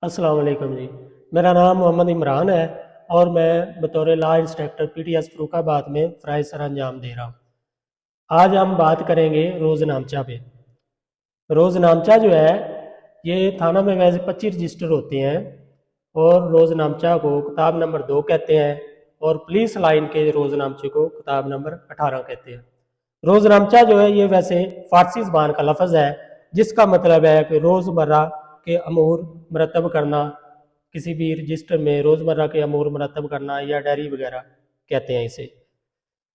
अस्सलाम वालेकुम जी। मेरा नाम मोहम्मद इमरान है और मैं बतौर लॉ इंस्पेक्टर पीटीएस फर्रुखाबाद में फ़राइज़ सर अंजाम दे रहा हूँ। आज हम बात करेंगे रोज़नामचा पे। रोज़नामचा जो है ये थाना में वैसे 25 रजिस्टर होते हैं और रोज़नामचा को किताब नंबर 2 कहते हैं और पुलिस लाइन के रोज़नामचे को किताब नंबर 18 कहते हैं। रोज़नामचा जो है ये वैसे फ़ारसी ज़बान का लफ्ज़ है जिसका मतलब है कि रोज़मर्रा के अमूर मरतब करना, किसी भी रजिस्टर में रोज़मर्रा के अमूर मरतब करना या डायरी वगैरह कहते हैं इसे।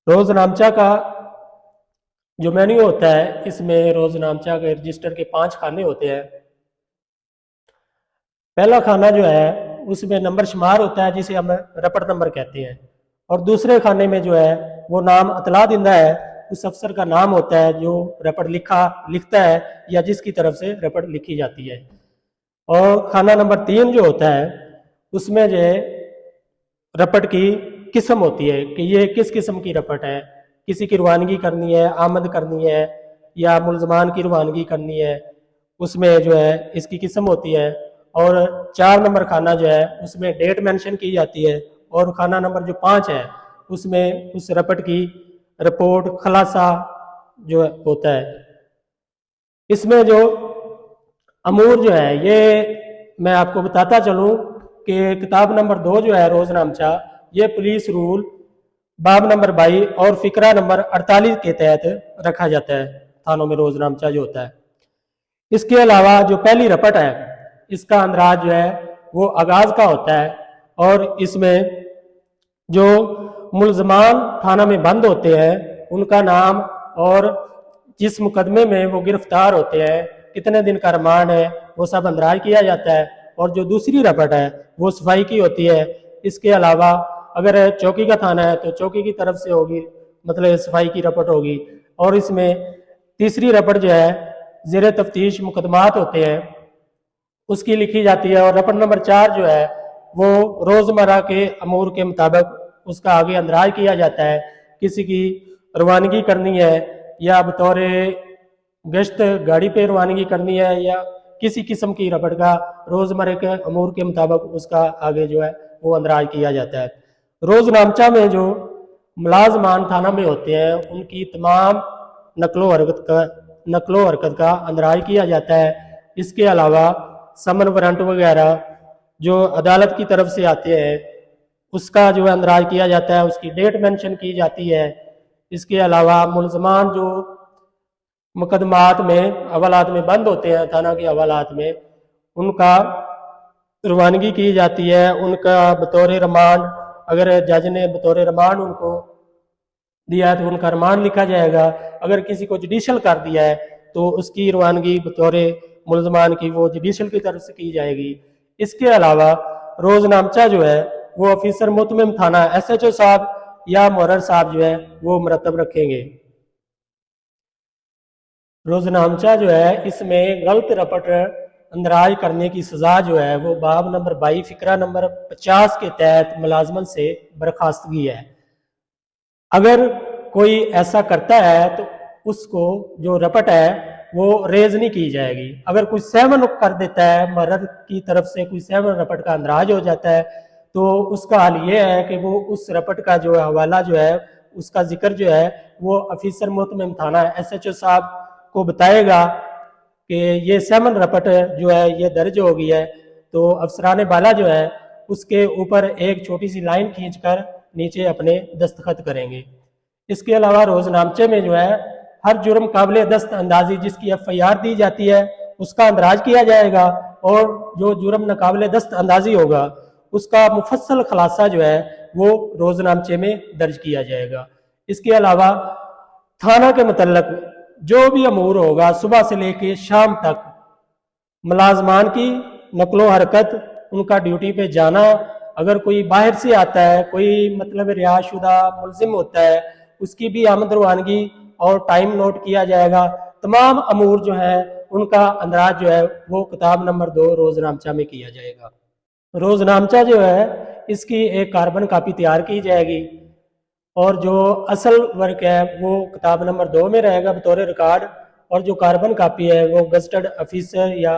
रोज़नामचा का जो मेन्यू होता है इसमें रोज़नामचा के रजिस्टर के 5 खाने होते हैं। पहला खाना जो है उसमें नंबर शुमार होता है जिसे हम रपट नंबर कहते हैं और दूसरे खाने में जो है वो नाम अतला दिंदा है, उस अफसर का नाम होता है जो रपट लिखता है या जिसकी तरफ से रपट लिखी जाती है। और खाना नंबर 3 जो होता है उसमें जो है रपट की किस्म होती है कि ये किस किस्म की रपट है, किसी की रवानगी करनी है, आमद करनी है या मुलजमान की रवानगी करनी है, उसमें जो है इसकी किस्म होती है। और 4 नंबर खाना जो है उसमें डेट मेंशन की जाती है और खाना नंबर जो 5 है उसमें उस रपट की रिपोर्ट खुलासा जो होता है। इसमें जो अमूर जो है ये मैं आपको बताता चलूँ कि किताब नंबर 2 जो है रोज़नामचा ये पुलिस रूल बाब नंबर 22 और फिक्रा नंबर 48 के तहत रखा जाता है थानों में रोज़नामचा जो होता है। इसके अलावा जो पहली रपट है इसका अंदराज जो है वो आगाज़ का होता है और इसमें जो मुलजमान थाना में बंद होते हैं उनका नाम और जिस मुकदमे में वो गिरफ्तार होते हैं, कितने दिन का रिमांड है, वो सब अंदराज किया जाता है। और जो दूसरी रपट है वो सफाई की होती है। इसके अलावा अगर चौकी का थाना है तो चौकी की तरफ से होगी, मतलब सफाई की रपट होगी। और इसमें तीसरी रपट जो है ज़ेरे तफ्तीश मुकदमात होते हैं उसकी लिखी जाती है। और रपट नंबर 4 जो है वो रोज़मर्रा के अमूर के मुताबिक उसका आगे अंदराज किया जाता है। किसी की रवानगी करनी है या बतौर गश्त गाड़ी पे रवानगी करनी है या किसी किस्म की रपट का रोज़मर्रा के अमूर के मुताबिक उसका आगे जो है वो अंदराज किया जाता है। रोज़नामचा में जो मुलाजमान थाना में होते हैं उनकी तमाम नकलो हरकत का अंदराज किया जाता है। इसके अलावा समन वारंट वगैरह जो अदालत की तरफ से आते हैं उसका जो है अंदराज किया जाता है, उसकी डेट मेंशन की जाती है। इसके अलावा मुलजमान जो मुकदमात में हवालात में बंद होते हैं थाना के हवालात में उनका रवानगी की जाती है। उनका बतौर रिमांड अगर जज ने बतौर रिमांड उनको दिया है तो उनका रिमांड लिखा जाएगा। अगर किसी को जुडिशल कर दिया है तो उसकी रवानगी बतौर मुलजमान की वो जुडिशल की तरफ से की जाएगी। इसके अलावा रोज़नामचा जो है वो ऑफिसर मुतमिम थाना SHO साहब या मुहर्रर साहब जो है वो मरतब रखेंगे। रोज़नामचा जो है इसमें गलत रपट अंदराज करने की सज़ा जो है वो बाब नंबर 22 फिक्रा नंबर 50 के तहत मुलाजमत से बर्खास्तगी है। अगर कोई ऐसा करता है तो उसको जो रपट है वो रेज नहीं की जाएगी। अगर कोई सेवन कर देता है, मुहर्रर की तरफ से कोई सेवन रपट का अंदराज हो जाता है तो उसका हाल ये है कि वो उस रपट का जो हवाला जो है उसका जिक्र जो है वो अफीसर मुतमिम थाना SHO साहब को बताएगा कि ये सेवन रपट जो है ये दर्ज हो गई है। तो अफसरान बाला जो है उसके ऊपर एक छोटी सी लाइन खींचकर नीचे अपने दस्तखत करेंगे। इसके अलावा रोज़नामचे में जो है हर जुर्म काबिल दस्त अंदाजी जिसकी FIR दी जाती है उसका अंदराज किया जाएगा और जो जुर्म नाकाबिल दस्त अंदाजी होगा उसका मुफस्सल खुलासा जो है वो रोज़नामचे में दर्ज किया जाएगा। इसके अलावा थाना के मुतल्लक जो भी अमूर होगा सुबह से लेके शाम तक मुलाजमान की नकलो हरकत, उनका ड्यूटी पे जाना, अगर कोई बाहर से आता है, कोई मतलब रिहायशुदा मुलजिम होता है उसकी भी आमद रवानगी और टाइम नोट किया जाएगा। तमाम अमूर जो है उनका अंदराज जो है वो किताब नंबर 2 रोज़नामचा में किया जाएगा। रोज़नामचा जो है इसकी एक कार्बन कापी तैयार की जाएगी और जो असल वर्क है वो किताब नंबर 2 में रहेगा बतौर रिकॉर्ड और जो कार्बन कापी है वो गजटेड ऑफिसर या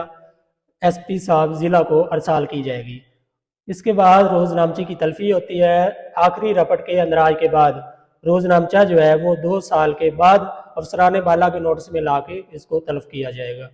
ایس پی صاحب ضلع کو ارسال کی جائے گی۔ اس کے بعد روز نامچے کی تلفی ہوتی ہے۔ آخری رپٹ کے اندراج کے بعد روز نامچہ جو ہے وہ 2 سال کے بعد افسران بالا کے نوٹس میں لا کے اس کو تلف کیا جائے گا۔